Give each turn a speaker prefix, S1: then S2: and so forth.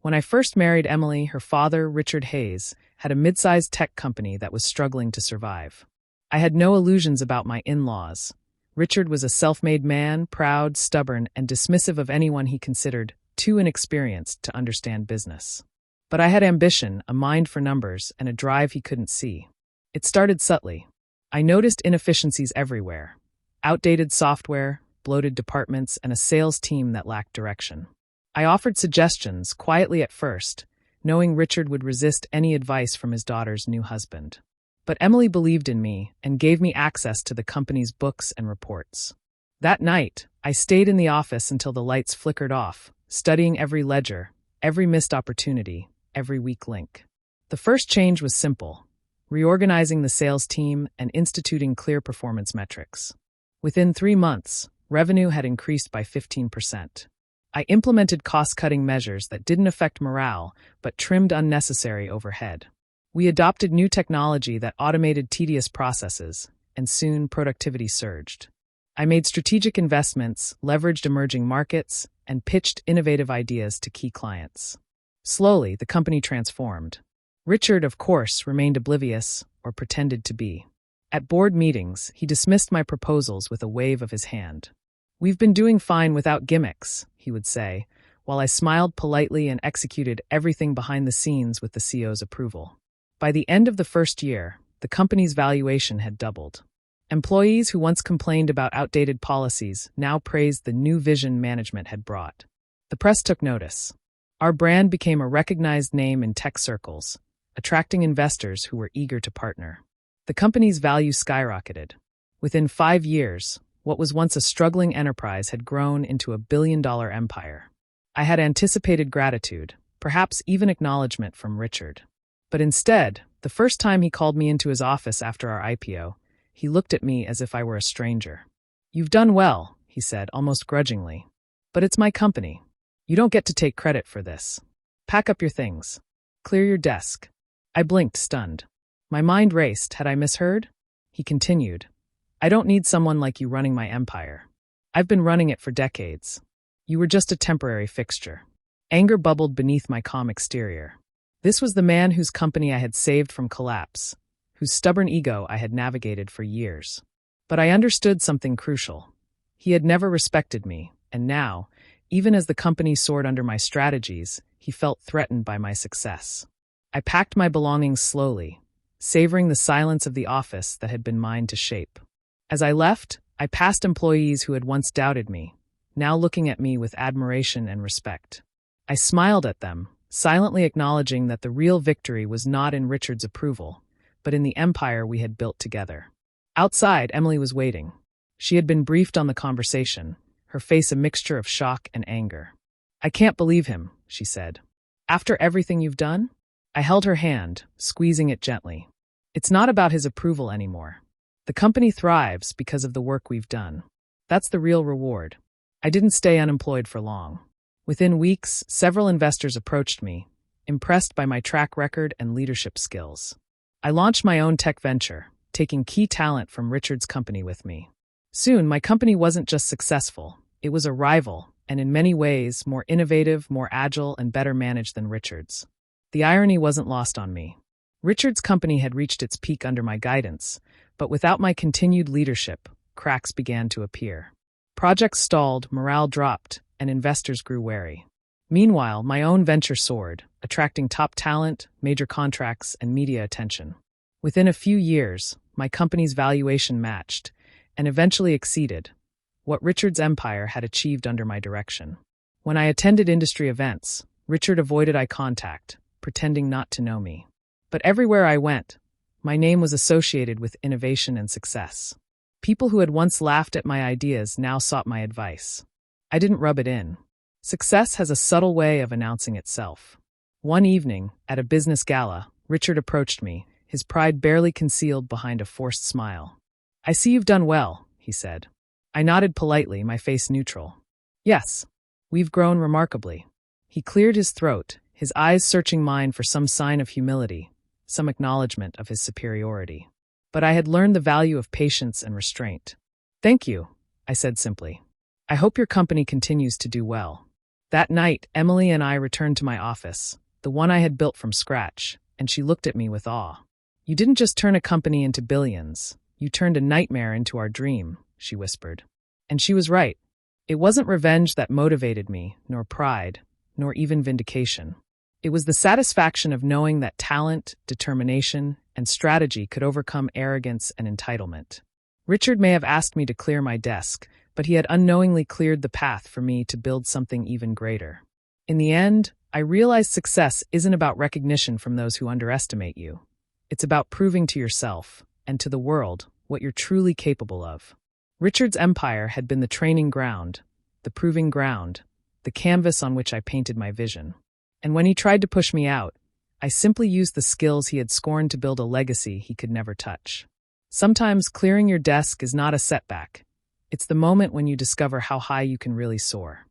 S1: When I first married Emily, her father, Richard Hayes, had a mid-sized tech company that was struggling to survive. I had no illusions about my in-laws. Richard was a self-made man, proud, stubborn, and dismissive of anyone he considered too inexperienced to understand business. But I had ambition, a mind for numbers, and a drive he couldn't see. It started subtly. I noticed inefficiencies everywhere. Outdated software, bloated departments, and a sales team that lacked direction. I offered suggestions, quietly at first, knowing Richard would resist any advice from his daughter's new husband. But Emily believed in me and gave me access to the company's books and reports. That night, I stayed in the office until the lights flickered off, studying every ledger, every missed opportunity, every weak link. The first change was simple: reorganizing the sales team and instituting clear performance metrics. Within 3 months, revenue had increased by 15%. I implemented cost-cutting measures that didn't affect morale, but trimmed unnecessary overhead. We adopted new technology that automated tedious processes, and soon productivity surged. I made strategic investments, leveraged emerging markets, and pitched innovative ideas to key clients. Slowly, the company transformed. Richard, of course, remained oblivious, or pretended to be. At board meetings, he dismissed my proposals with a wave of his hand. "We've been doing fine without gimmicks," he would say, while I smiled politely and executed everything behind the scenes with the CEO's approval. By the end of the first year, the company's valuation had doubled. Employees who once complained about outdated policies now praised the new vision management had brought. The press took notice. Our brand became a recognized name in tech circles, attracting investors who were eager to partner. The company's value skyrocketed. Within 5 years, what was once a struggling enterprise had grown into a billion-dollar empire. I had anticipated gratitude, perhaps even acknowledgement from Richard. But instead, the first time he called me into his office after our IPO, he looked at me as if I were a stranger. "You've done well," he said, almost grudgingly. "But it's my company. You don't get to take credit for this. Pack up your things. Clear your desk." I blinked, stunned. My mind raced. Had I misheard? He continued, "I don't need someone like you running my empire. I've been running it for decades. You were just a temporary fixture." Anger bubbled beneath my calm exterior. This was the man whose company I had saved from collapse, whose stubborn ego I had navigated for years. But I understood something crucial. He had never respected me, and now, even as the company soared under my strategies, he felt threatened by my success. I packed my belongings slowly, savoring the silence of the office that had been mine to shape. As I left, I passed employees who had once doubted me, now looking at me with admiration and respect. I smiled at them, silently acknowledging that the real victory was not in Richard's approval, but in the empire we had built together. Outside, Emily was waiting. She had been briefed on the conversation, her face a mixture of shock and anger. "I can't believe him," she said. "After everything you've done?" I held her hand, squeezing it gently. "It's not about his approval anymore. The company thrives because of the work we've done. That's the real reward." I didn't stay unemployed for long. Within weeks, several investors approached me, impressed by my track record and leadership skills. I launched my own tech venture, taking key talent from Richard's company with me. Soon, my company wasn't just successful, it was a rival, and in many ways, more innovative, more agile, and better managed than Richard's. The irony wasn't lost on me. Richard's company had reached its peak under my guidance, but without my continued leadership, cracks began to appear. Projects stalled, morale dropped, and investors grew wary. Meanwhile, my own venture soared, attracting top talent, major contracts, and media attention. Within a few years, my company's valuation matched, and eventually exceeded, what Richard's empire had achieved under my direction. When I attended industry events, Richard avoided eye contact, pretending not to know me. But everywhere I went, my name was associated with innovation and success. People who had once laughed at my ideas now sought my advice. I didn't rub it in. Success has a subtle way of announcing itself. One evening, at a business gala, Richard approached me, his pride barely concealed behind a forced smile. "I see you've done well," he said. I nodded politely, my face neutral. "Yes, we've grown remarkably." He cleared his throat, his eyes searching mine for some sign of humility, some acknowledgement of his superiority. But I had learned the value of patience and restraint. "Thank you," I said simply. "I hope your company continues to do well." That night, Emily and I returned to my office, the one I had built from scratch, and she looked at me with awe. "You didn't just turn a company into billions. You turned a nightmare into our dream," she whispered. And she was right. It wasn't revenge that motivated me, nor pride, nor even vindication. It was the satisfaction of knowing that talent, determination, and strategy could overcome arrogance and entitlement. Richard may have asked me to clear my desk, but he had unknowingly cleared the path for me to build something even greater. In the end, I realized success isn't about recognition from those who underestimate you. It's about proving to yourself, and to the world, what you're truly capable of. Richard's empire had been the training ground, the proving ground, the canvas on which I painted my vision. And when he tried to push me out, I simply used the skills he had scorned to build a legacy he could never touch. Sometimes clearing your desk is not a setback. It's the moment when you discover how high you can really soar.